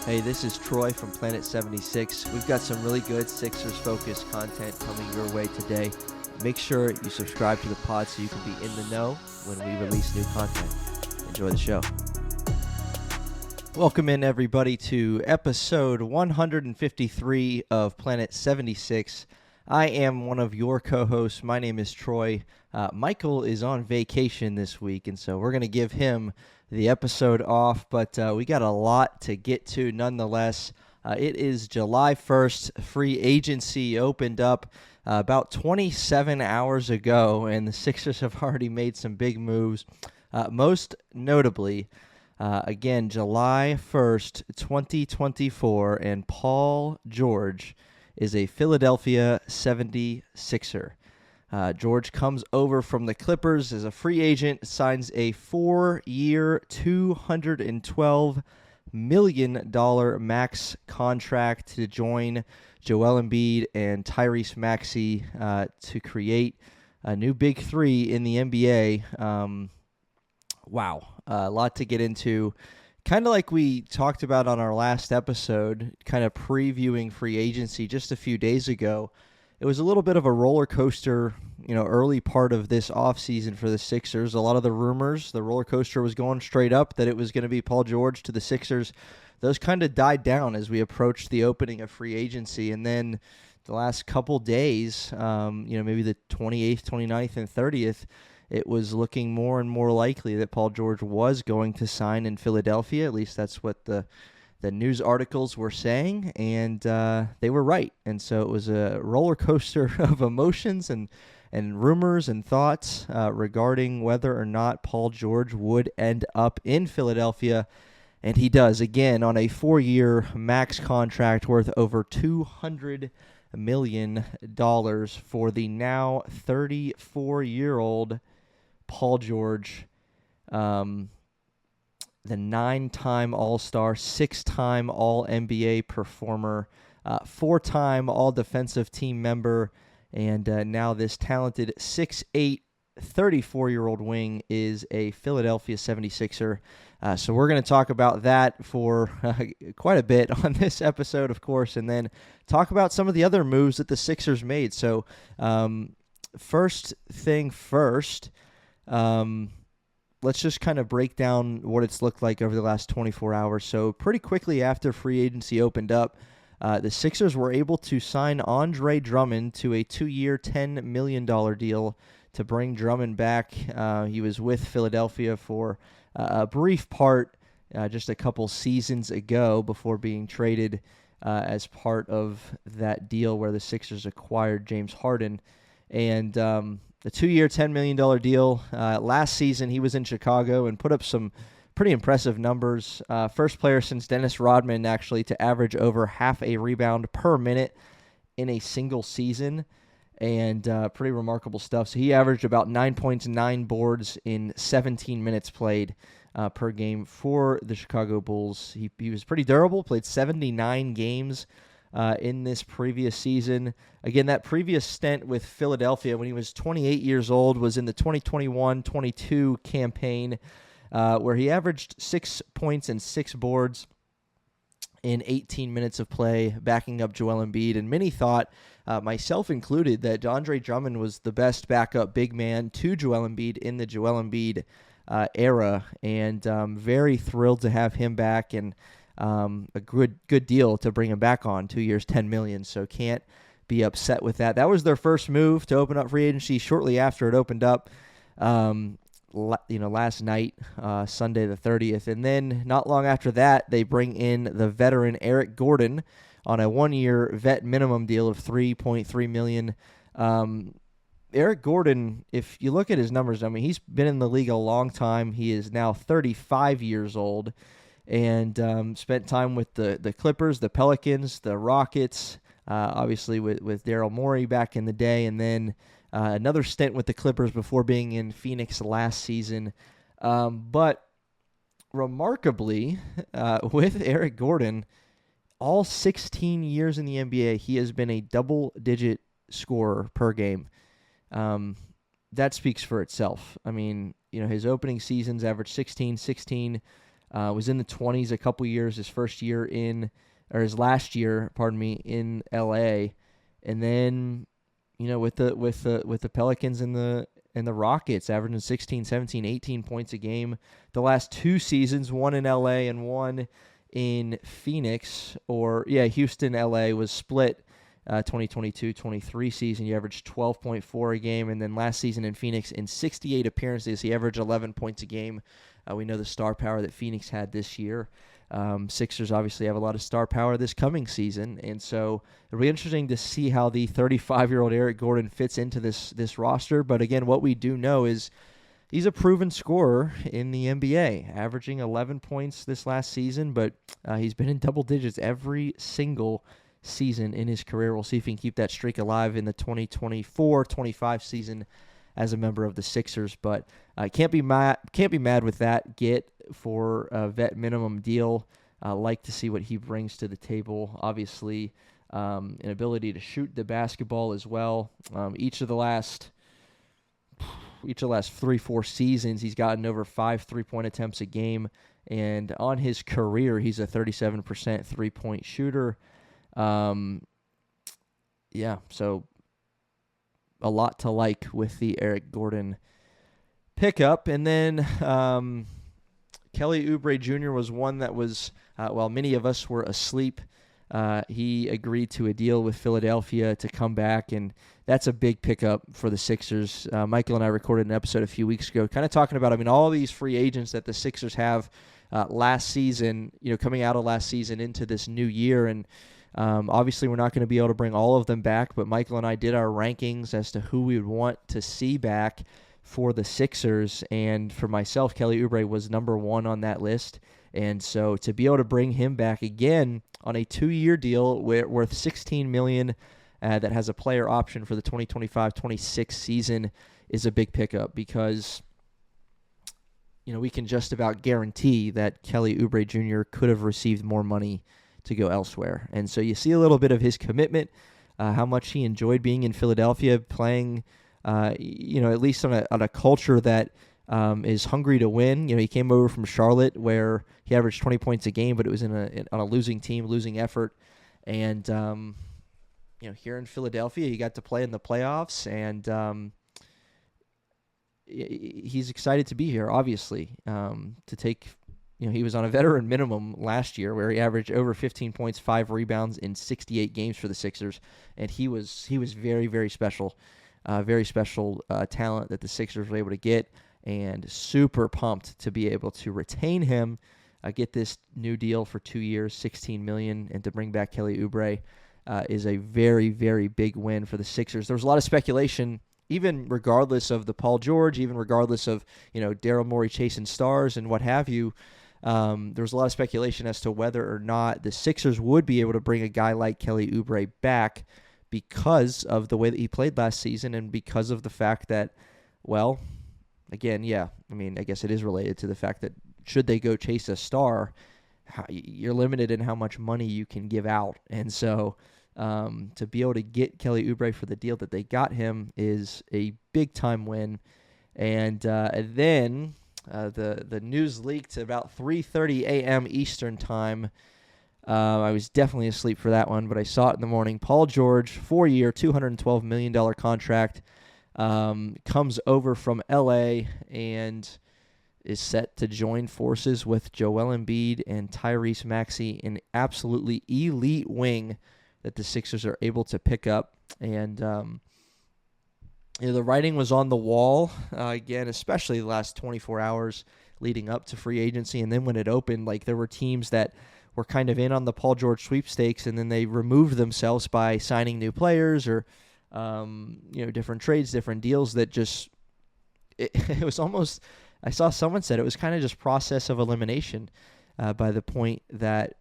Hey, this is Troy from Planet 76. We've got some really good Sixers-focused content coming your way today. Make sure you subscribe to the pod so you can be in the know when we release new content. Enjoy the show. Welcome in, everybody, to episode 153 of Planet 76. I am one of your co-hosts. My name is Troy. Michael is on vacation this week, and so we're going to give him the episode off, but we got a lot to get to nonetheless. It is July 1st. Free agency opened up about 27 hours ago, and the Sixers have already made some big moves. Most notably, again, July 1st, 2024, and Paul George is a Philadelphia 76er. George comes over from the Clippers as a free agent, signs a 4-year, $212 million max contract to join Joel Embiid and Tyrese Maxey to create a new big three in the NBA. Wow, a lot to get into. Kind of like we talked about on our last episode, kind of previewing free agency just a few days ago. It was a little bit of a roller coaster, early part of this offseason for the Sixers. A lot of the rumors, the roller coaster was going straight up that it was going to be Paul George to the Sixers. Those kind of died down as we approached the opening of free agency. And then the last couple days, maybe the 28th, 29th, and 30th, it was looking more and more likely that Paul George was going to sign in Philadelphia. At least that's what the news articles were saying, and they were right. And so it was a roller coaster of emotions and rumors and thoughts regarding whether or not Paul George would end up in Philadelphia. And he does, again, on a 4-year max contract worth over $200 million for the now 34-year-old Paul George. The 9-time All-Star, 6-time All-NBA performer, 4-time All-Defensive Team member, and now this talented 6'8", 34-year-old wing is a Philadelphia 76er. So we're going to talk about that for quite a bit on this episode, of course, and then talk about some of the other moves that the Sixers made. So first thing first, let's just kind of break down what it's looked like over the last 24 hours. So pretty quickly after free agency opened up, the Sixers were able to sign Andre Drummond to a 2-year, $10 million deal to bring Drummond back. He was with Philadelphia for a brief part just a couple seasons ago before being traded as part of that deal where the Sixers acquired James Harden. And the 2-year, $10 million deal. Last season, he was in Chicago and put up some pretty impressive numbers. First player since Dennis Rodman, actually, to average over half a rebound per minute in a single season. And pretty remarkable stuff. So he averaged about 9 points, 9 boards in 17 minutes played per game for the Chicago Bulls. He was pretty durable, played 79 games in this previous season. Again, that previous stint with Philadelphia when he was 28 years old was in the 2021-22 campaign where he averaged 6 points and 6 boards in 18 minutes of play, backing up Joel Embiid. And many thought, myself included, that Andre Drummond was the best backup big man to Joel Embiid in the Joel Embiid era. And very thrilled to have him back, and a good deal to bring him back on. 2 years, $10 million. So can't be upset with that. That was their first move to open up free agency shortly after it opened up. Last night, Sunday the 30th. And then not long after that, they bring in the veteran Eric Gordon on a 1-year vet minimum deal of $3.3 million. Eric Gordon, if you look at his numbers, I mean, he's been in the league a long time. He is now 35 years old and spent time with the Clippers, the Pelicans, the Rockets, obviously with Daryl Morey back in the day, and then another stint with the Clippers before being in Phoenix last season. But remarkably, with Eric Gordon, all 16 years in the NBA, he has been a double-digit scorer per game. That speaks for itself. I mean, his opening seasons averaged 16, Was in the 20s a couple years, his last year, in LA. And then, with the Pelicans and the Rockets, averaging 16, 17, 18 points a game. The last 2 seasons, one in LA and one in Phoenix, Houston, LA was split. 2022-23 season, he averaged 12.4 a game, and then last season in Phoenix, in 68 appearances, he averaged 11 points a game. We know the star power that Phoenix had this year. Sixers obviously have a lot of star power this coming season, and so it'll be interesting to see how the 35-year-old Eric Gordon fits into this roster. But again, what we do know is he's a proven scorer in the NBA, averaging 11 points this last season, but he's been in double digits every single season in his career. We'll see if he can keep that streak alive in the 2024-25 season as a member of the Sixers, but can't be mad with that get for a vet minimum deal. Like to see what he brings to the table. Obviously, an ability to shoot the basketball as well. Each of the last 3-4 seasons, he's gotten over 5 3-point attempts a game, and on his career, he's a 37% 3-point shooter. So a lot to like with the Eric Gordon pickup. And then Kelly Oubre Jr. was one that was, while many of us were asleep, he agreed to a deal with Philadelphia to come back, and that's a big pickup for the Sixers. Michael and I recorded an episode a few weeks ago kind of talking about, all these free agents that the Sixers have last season, coming out of last season into this new year, and obviously, we're not going to be able to bring all of them back, but Michael and I did our rankings as to who we would want to see back for the Sixers, and for myself, Kelly Oubre was number 1 on that list, and so to be able to bring him back again on a 2-year deal worth $16 million that has a player option for the 2025-26 season is a big pickup, because we can just about guarantee that Kelly Oubre Jr. could have received more money to go elsewhere. And so you see a little bit of his commitment, how much he enjoyed being in Philadelphia, playing, at least on a culture that is hungry to win. He came over from Charlotte where he averaged 20 points a game, but it was on a losing team, losing effort. And, here in Philadelphia, he got to play in the playoffs, and he's excited to be here, obviously, to take. He was on a veteran minimum last year where he averaged over 15 points, 5 rebounds in 68 games for the Sixers, and he was very, very special talent that the Sixers were able to get, and super pumped to be able to retain him, get this new deal for 2 years, $16 million, and to bring back Kelly Oubre is a very, very big win for the Sixers. There was a lot of speculation, even regardless of the Paul George, even regardless of Daryl Morey chasing stars and what have you. There was a lot of speculation as to whether or not the Sixers would be able to bring a guy like Kelly Oubre back because of the way that he played last season, and because of the fact that, I guess it is related to the fact that should they go chase a star, you're limited in how much money you can give out. And so to be able to get Kelly Oubre for the deal that they got him is a big-time win. And then the news leaked about 3:30 a.m. Eastern time. I was definitely asleep for that one, but I saw it in the morning. Paul George, 4-year, $212 million contract, comes over from L.A. and is set to join forces with Joel Embiid and Tyrese Maxey, an absolutely elite wing that the Sixers are able to pick up. And the writing was on the wall, again, especially the last 24 hours leading up to free agency. And then when it opened, there were teams that were kind of in on the Paul George sweepstakes, and then they removed themselves by signing new players or, different trades, different deals that just, it was almost, I saw someone said it was kind of just process of elimination by the point that,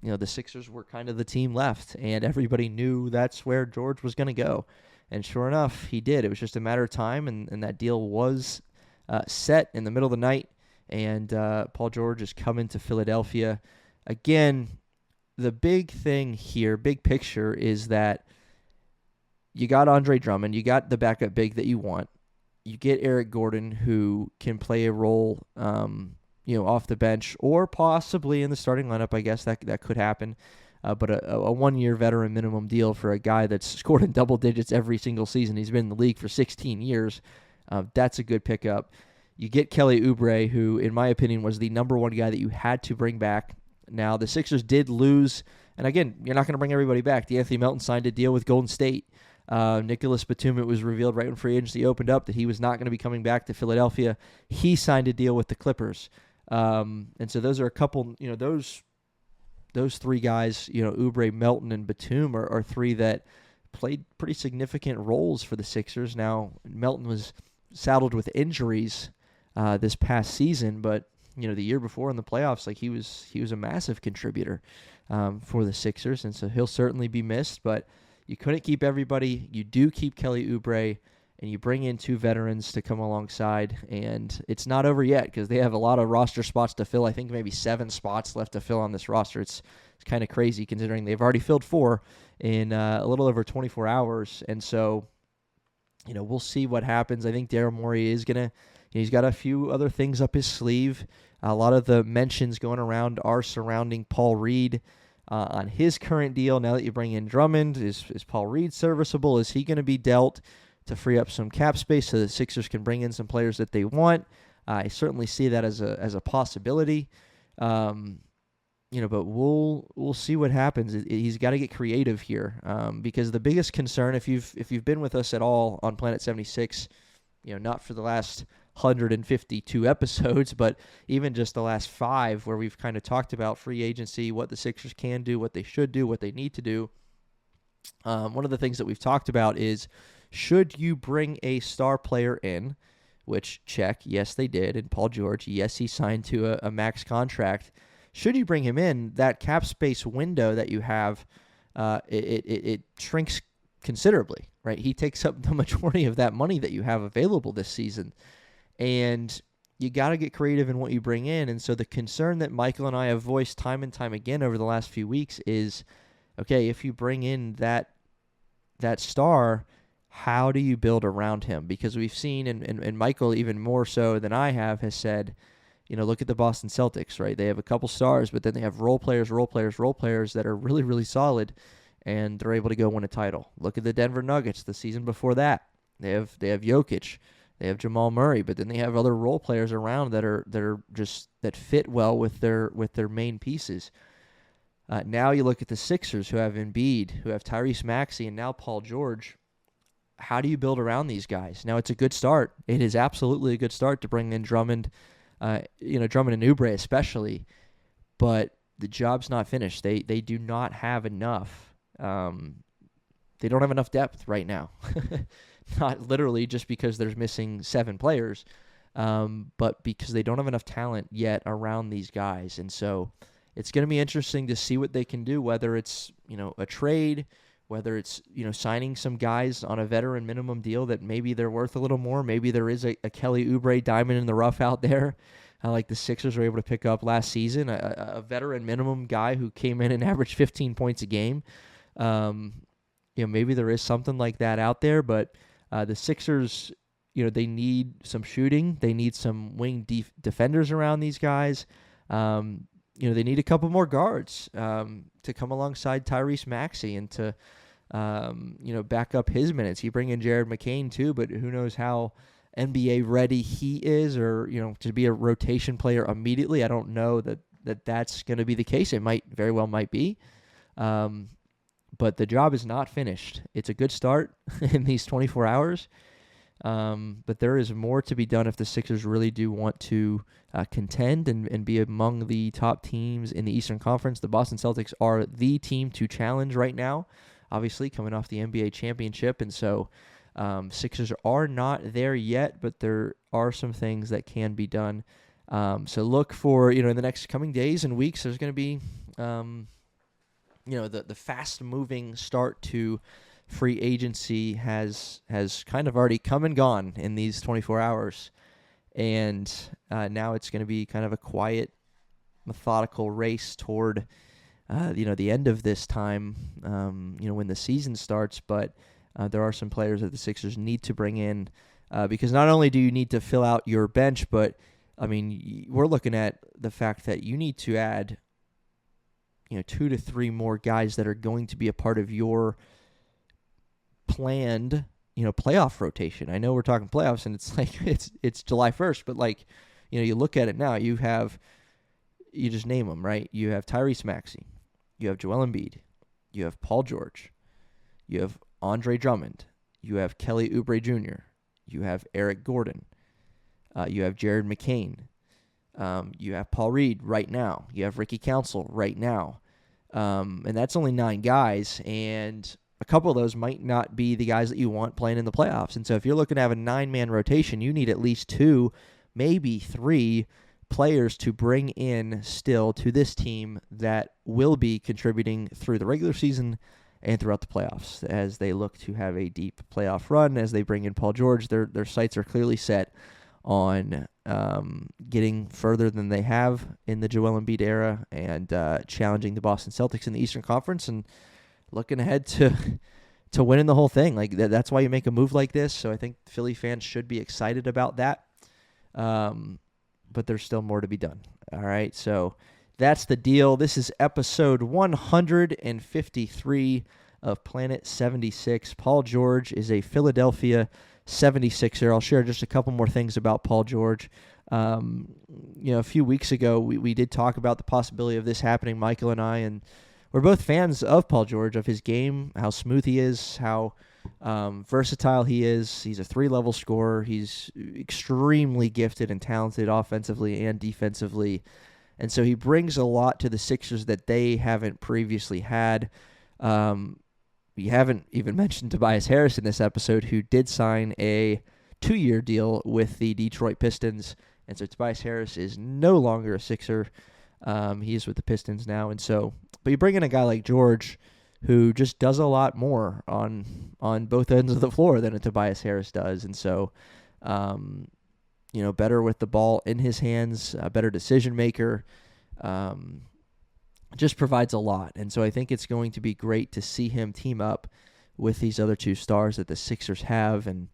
the Sixers were kind of the team left, and everybody knew that's where George was going to go. And sure enough, he did. It was just a matter of time, and that deal was set in the middle of the night, and Paul George is coming to Philadelphia. Again, the big thing here, big picture, is that you got Andre Drummond, you got the backup big that you want. You get Eric Gordon, who can play a role, off the bench or possibly in the starting lineup. I guess that could happen. But a 1-year veteran minimum deal for a guy that's scored in double digits every single season. He's been in the league for 16 years. That's a good pickup. You get Kelly Oubre, who, in my opinion, was the number one guy that you had to bring back. Now, the Sixers did lose, and again, you're not going to bring everybody back. D'Anthony Melton signed a deal with Golden State. Nicolas Batum, it was revealed right when free agency opened up that he was not going to be coming back to Philadelphia. He signed a deal with the Clippers. And so those are a couple, those three guys, Oubre, Melton, and Batum are three that played pretty significant roles for the Sixers. Now, Melton was saddled with injuries this past season, but the year before in the playoffs, like he was a massive contributor for the Sixers, and so he'll certainly be missed. But you couldn't keep everybody. You do keep Kelly Oubre, and you bring in two veterans to come alongside, and it's not over yet because they have a lot of roster spots to fill. I think maybe 7 spots left to fill on this roster. It's kind of crazy considering they've already filled 4 in a little over 24 hours, and so we'll see what happens. I think Daryl Morey is gonna. He's got a few other things up his sleeve. A lot of the mentions going around are surrounding Paul Reed on his current deal. Now that you bring in Drummond, is Paul Reed serviceable? Is he going to be dealt to free up some cap space so the Sixers can bring in some players that they want? I certainly see that as a possibility. But we'll see what happens. He's got to get creative here because the biggest concern, if you've been with us at all on Planet 76, not for the last 152 episodes, but even just the last 5 where we've kind of talked about free agency, what the Sixers can do, what they should do, what they need to do. One of the things that we've talked about is, should you bring a star player in, which check, yes, they did. And Paul George, yes, he signed to a max contract. Should you bring him in, that cap space window that you have, it shrinks considerably, right? He takes up the majority of that money that you have available this season. And you got to get creative in what you bring in. And so the concern that Michael and I have voiced time and time again over the last few weeks is, okay, if you bring in that star, how do you build around him? Because we've seen, and Michael even more so than I have, has said, look at the Boston Celtics, right? They have a couple stars, but then they have role players that are really, really solid, and they're able to go win a title. Look at the Denver Nuggets the season before that. They have Jokic. They have Jamal Murray, but then they have other role players around that fit well with their main pieces. Now you look at the Sixers, who have Embiid, who have Tyrese Maxey, and now Paul George. How do you build around these guys? Now it's a good start. It is absolutely a good start to bring in Drummond, Drummond and Oubre especially, but the job's not finished. They do not have enough. They don't have enough depth right now. Not literally just because there's missing 7 players, but because they don't have enough talent yet around these guys. And so it's going to be interesting to see what they can do, whether it's, a trade, whether it's, signing some guys on a veteran minimum deal that maybe they're worth a little more. Maybe there is a Kelly Oubre diamond in the rough out there, like the Sixers were able to pick up last season, a veteran minimum guy who came in and averaged 15 points a game. Maybe there is something like that out there, but the Sixers, they need some shooting. They need some wing defenders around these guys. They need a couple more guards to come alongside Tyrese Maxey and to, back up his minutes. You bring in Jared McCain too, but who knows how NBA ready he is, or to be a rotation player immediately. I don't know that's going to be the case. It very well might be. But the job is not finished. It's a good start in these 24 hours, but there is more to be done if the Sixers really do want to contend and be among the top teams in the Eastern Conference. The Boston Celtics are the team to challenge right now, obviously coming off the NBA championship, and so Sixers are not there yet, but there are some things that can be done. So look for, in the next coming days and weeks, there's going to be the fast-moving start to free agency has kind of already come and gone in these 24 hours. And now it's going to be kind of a quiet, methodical race toward, the end of this time, when the season starts. But there are some players that the Sixers need to bring in because not only do you need to fill out your bench, but I mean, we're looking at the fact that you need to add, 2 to 3 more guys that are going to be a part of your planned, playoff rotation. I know we're talking playoffs and it's like it's July 1st, but like, you look at it now, you just name them, right? You have Tyrese Maxey, you have Joel Embiid, you have Paul George, you have Andre Drummond, you have Kelly Oubre Jr., you have Eric Gordon, you have Jared McCain, you have Paul Reed right now, you have Ricky Council right now, and that's only 9 guys, and a couple of those might not be the guys that you want playing in the playoffs. And so if you're looking to have a 9-man rotation, you need at least 2, maybe 3 players to bring in still to this team that will be contributing through the regular season and throughout the playoffs as they look to have a deep playoff run. As they bring in Paul George, their sights are clearly set on getting further than they have in the Joel Embiid era and challenging the Boston Celtics in the Eastern Conference and looking ahead to winning the whole thing. Like that's why you make a move like this. So I think Philly fans should be excited about that. But there's still more to be done. All right, so that's the deal. This is episode 153 of Planet 76. Paul George is a Philadelphia 76er. I'll share just a couple more things about Paul George. A few weeks ago, we did talk about the possibility of this happening, Michael and I, and we're both fans of Paul George, of his game, how smooth he is, how versatile he is. He's a 3-level scorer. He's extremely gifted and talented offensively and defensively. And so he brings a lot to the Sixers that they haven't previously had. We haven't even mentioned Tobias Harris in this episode, who did sign a 2-year deal with the Detroit Pistons. And so Tobias Harris is no longer a Sixer. He is with the Pistons now. And so, but you bring in a guy like George, who just does a lot more on both ends of the floor than a Tobias Harris does. And so, better with the ball in his hands, a better decision maker, just provides a lot. And so I think it's going to be great to see him team up with these other 2 stars that the Sixers have. And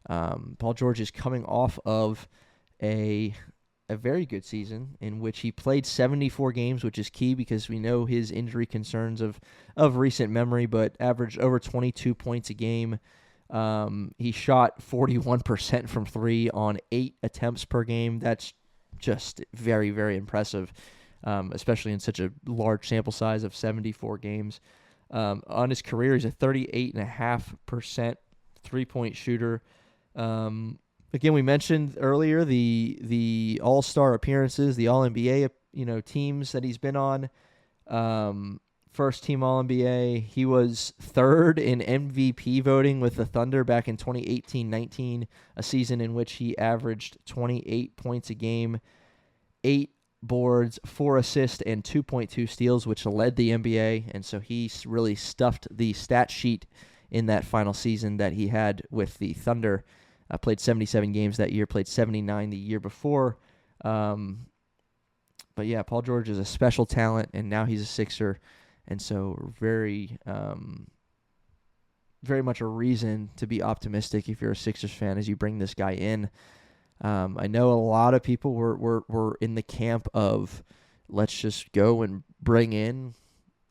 Paul George is coming off of a very good season in which he played 74 games, which is key because we know his injury concerns of recent memory, but averaged over 22 points a game. He shot 41% from 3 on 8 attempts per game. That's just very, very impressive, especially in such a large sample size of 74 games. On his career, he's a 38.5% three-point shooter. Again, we mentioned earlier the All-Star appearances, the All-NBA, teams that he's been on. First team All-NBA. He was 3rd in MVP voting with the Thunder back in 2018-19, a season in which he averaged 28 points a game, 8 boards, 4 assists, and 2.2 steals, which led the NBA. And so he really stuffed the stat sheet in that final season that he had with the Thunder. Played 77 games that year, played 79 the year before. But yeah, Paul George is a special talent, and now he's a Sixer. And so very, very much a reason to be optimistic if you're a Sixers fan as you bring this guy in. I know a lot of people were in the camp of let's just go and bring in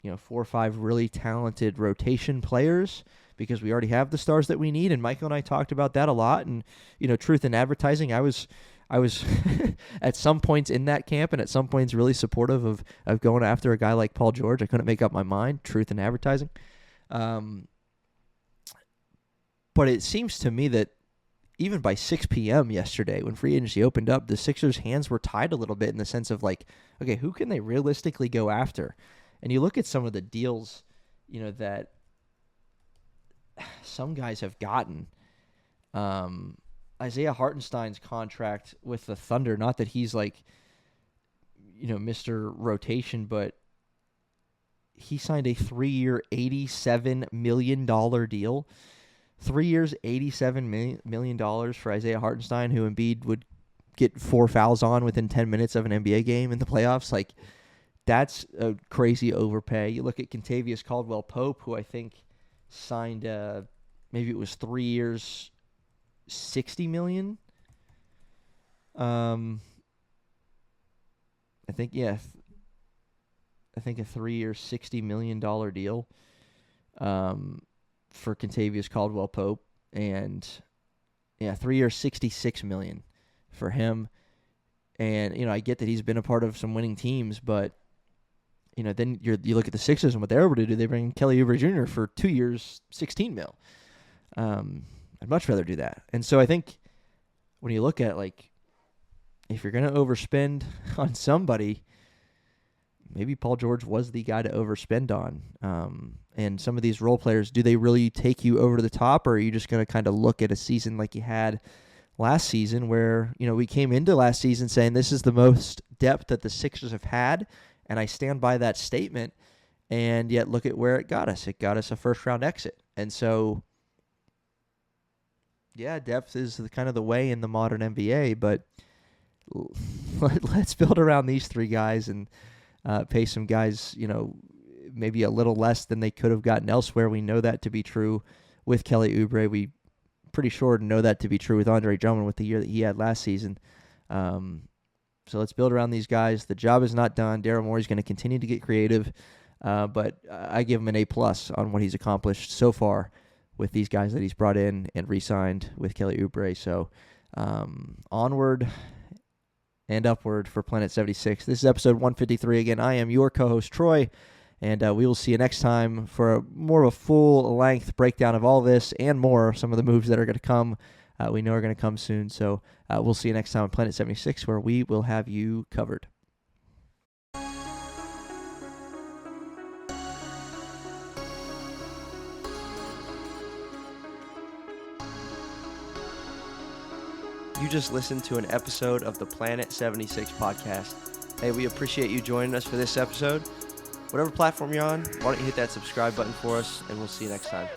4 or 5 really talented rotation players, because we already have the stars that we need. And Michael and I talked about that a lot. And, truth in advertising, I was at some points in that camp and at some points really supportive of going after a guy like Paul George. I couldn't make up my mind, truth in advertising. But it seems to me that even by 6 p.m. yesterday, when free agency opened up, the Sixers' hands were tied a little bit in the sense of like, okay, who can they realistically go after? And you look at some of the deals, that some guys have gotten. Isaiah Hartenstein's contract with the Thunder, not that he's like, Mr. Rotation, but he signed a 3-year, $87 million deal. 3 years, $87 million for Isaiah Hartenstein, who Embiid would get 4 fouls on within 10 minutes of an NBA game in the playoffs. Like, that's a crazy overpay. You look at Kentavious Caldwell-Pope, who I think signed, maybe it was 3 years, $60 million. I think, yeah, I think a 3-year, $60 million deal for Kentavious Caldwell-Pope. And, yeah, 3 years, $66 million for him. And, you know, I get that he's been a part of some winning teams, but, you know, then you look at the Sixers and what they're able to do. They bring Kelly Oubre Jr. for 2 years, $16 million. I'd much rather do that. And so I think when you look at, like, if you're going to overspend on somebody, maybe Paul George was the guy to overspend on. And some of these role players, do they really take you over to the top, or are you just going to kind of look at a season like you had last season where, you know, we came into last season saying this is the most depth that the Sixers have had, and I stand by that statement, and yet look at where it got us. It got us a first-round exit. And so, yeah, depth is kind of the way in the modern NBA, but let's build around these three guys and pay some guys, you know, maybe a little less than they could have gotten elsewhere. We know that to be true with Kelly Oubre. We pretty sure know that to be true with Andre Drummond with the year that he had last season. So let's build around these guys. The job is not done. Daryl Morey is going to continue to get creative, but I give him an A+ on what he's accomplished so far with these guys that he's brought in and re-signed with Kelly Oubre. So onward and upward for Planet 76. This is episode 153. Again, I am your co-host, Troy, and we will see you next time for more of a full-length breakdown of all this and more, some of the moves that are going to come. We know are going to come soon. So we'll see you next time on Planet 76, where we will have you covered. You just listened to an episode of the Planet 76 podcast. Hey, we appreciate you joining us for this episode. Whatever platform you're on, why don't you hit that subscribe button for us, and we'll see you next time.